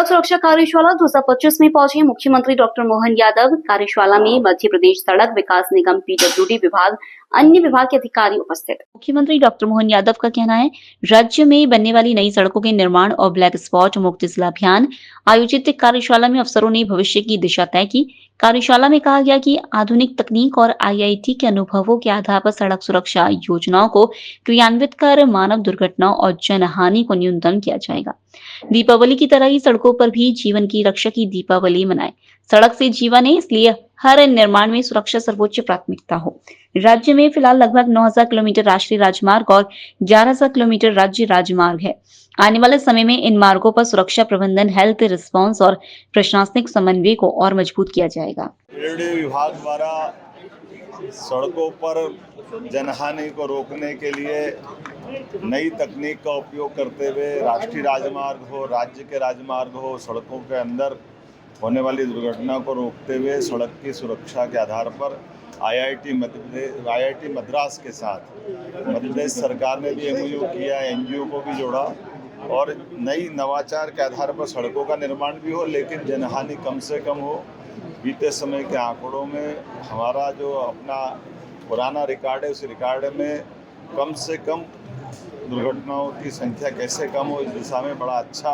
सड़क सुरक्षा कार्यशाला 2025 में पहुंचे मुख्यमंत्री डॉक्टर मोहन यादव। कार्यशाला में मध्य प्रदेश सड़क विकास निगम पीडब्ल्यूडी विभाग, अन्य विभाग के अधिकारी उपस्थित। मुख्यमंत्री डॉक्टर मोहन यादव का कहना है, राज्य में बनने वाली नई सड़कों के निर्माण और ब्लैक स्पॉट मुक्त जिला अभियान आयोजित कार्यशाला में अफसरों ने भविष्य की दिशा तय की। कार्यशाला में कहा गया कि आधुनिक तकनीक और आईआईटी के अनुभवों के आधार पर सड़क सुरक्षा योजनाओं को क्रियान्वित कर मानव दुर्घटनाओं और जनहानि को न्यूनतम किया जाएगा। दीपावली की तरह ही सड़कों पर भी जीवन की रक्षा की दीपावली मनाएं। सड़क से जीवन है, इसलिए हर निर्माण में सुरक्षा सर्वोच्च प्राथमिकता हो। राज्य में फिलहाल लगभग 9000 किलोमीटर राष्ट्रीय राजमार्ग और 1100 किलोमीटर राज्य राजमार्ग है। आने वाले समय में इन मार्गों पर सुरक्षा प्रबंधन, हेल्थ रिस्पांस और प्रशासनिक समन्वय को और मजबूत किया जाएगा। विभाग द्वारा सड़कों पर जनहानि को रोकने के लिए नई तकनीक का उपयोग करते हुए राष्ट्रीय राजमार्ग हो, राज्य के राजमार्ग हो, सड़कों के अंदर होने वाली दुर्घटना को रोकते हुए सड़क की सुरक्षा के आधार पर आईआईटी मद्रास के साथ मध्य प्रदेश सरकार ने भी एमओयू किया, एनजीओ को भी जोड़ा और नई नवाचार के आधार पर सड़कों का निर्माण भी हो, लेकिन जनहानि कम से कम हो। बीते समय के आंकड़ों में हमारा जो अपना पुराना रिकॉर्ड है, उस रिकॉर्ड में कम से कम दुर्घटनाओं की संख्या कैसे कम हो, इस दिशा में बड़ा अच्छा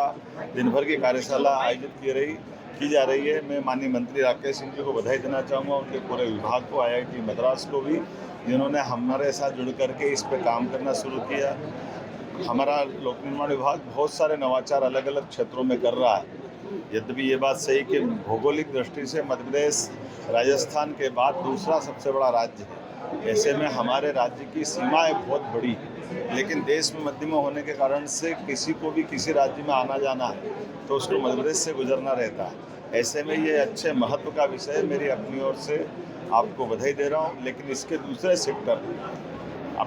दिन भर की कार्यशाला आयोजित की जा रही है। मैं माननीय मंत्री राकेश सिंह जी को बधाई देना चाहूँगा, उनके पूरे विभाग को, आईआईटी मद्रास को भी, जिन्होंने हमारे साथ जुड़ करके इस पर काम करना शुरू किया। हमारा लोक निर्माण विभाग बहुत सारे नवाचार अलग अलग क्षेत्रों में कर रहा है। यद्यपि ये बात सही कि भौगोलिक दृष्टि से मध्य प्रदेश राजस्थान के बाद दूसरा सबसे बड़ा राज्य है। ऐसे में हमारे राज्य की सीमाएं बहुत बड़ी है, लेकिन देश में मध्यमा होने के कारण से किसी को भी किसी राज्य में आना जाना है तो उसको मध्य प्रदेश से गुजरना रहता है। ऐसे में ये अच्छे महत्व का विषय है। मेरी अपनी ओर से आपको बधाई दे रहा हूँ। लेकिन इसके दूसरे सेक्टर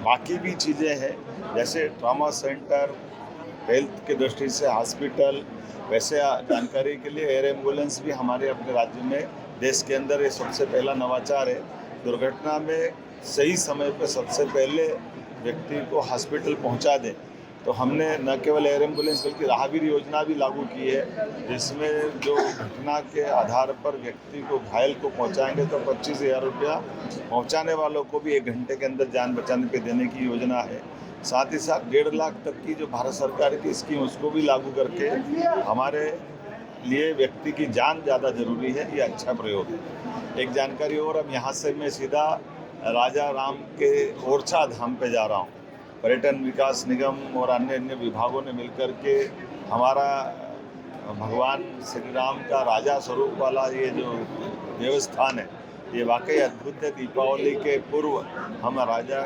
बाकी भी चीज़ें हैं, जैसे ट्रॉमा सेंटर, हेल्थ की दृष्टि से हॉस्पिटल, वैसे जानकारी के लिए एयर एम्बुलेंस भी हमारे अपने राज्य में, देश के अंदर ये सबसे पहला नवाचार है। दुर्घटना में सही समय पर सबसे पहले व्यक्ति को हॉस्पिटल पहुंचा दें, तो हमने न केवल एयर एम्बुलेंस बल्कि राहगीर योजना भी लागू की है, जिसमें जो घटना के आधार पर व्यक्ति को, घायल को पहुंचाएंगे तो 25,000 रुपया, पहुंचाने वालों को भी 1 घंटे के अंदर जान बचाने पे देने की योजना है। साथ ही साथ 1.5 लाख तक की जो भारत सरकार की स्कीम, उसको भी लागू करके हमारे लिए व्यक्ति की जान ज़्यादा जरूरी है। ये अच्छा प्रयोग है। एक जानकारी और, अब यहाँ से मैं सीधा राजा राम के ओरछा धाम पे जा रहा हूँ। पर्यटन विकास निगम और अन्य विभागों ने मिलकर के हमारा भगवान श्री राम का राजा स्वरूप वाला ये जो देवस्थान है, ये वाकई अद्भुत है। दीपावली के पूर्व हम राजा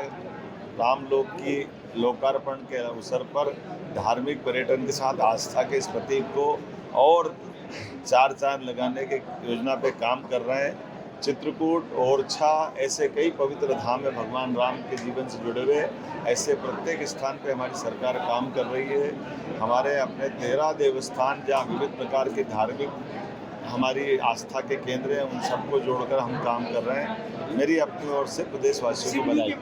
राम लोक की लोकार्पण के अवसर पर धार्मिक पर्यटन के साथ आस्था के इस प्रतीक को और 4 चांद लगाने की योजना पे काम कर रहे हैं। चित्रकूट, ओरछा, ऐसे कई पवित्र धाम है भगवान राम के जीवन से जुड़े हुए। ऐसे प्रत्येक स्थान पे हमारी सरकार काम कर रही है। हमारे अपने 13 देवस्थान जहाँ विविध प्रकार के धार्मिक हमारी आस्था के केंद्र हैं, उन सबको जोड़कर हम काम कर रहे हैं। मेरी अपनी ओर से प्रदेशवासियों को बधाई।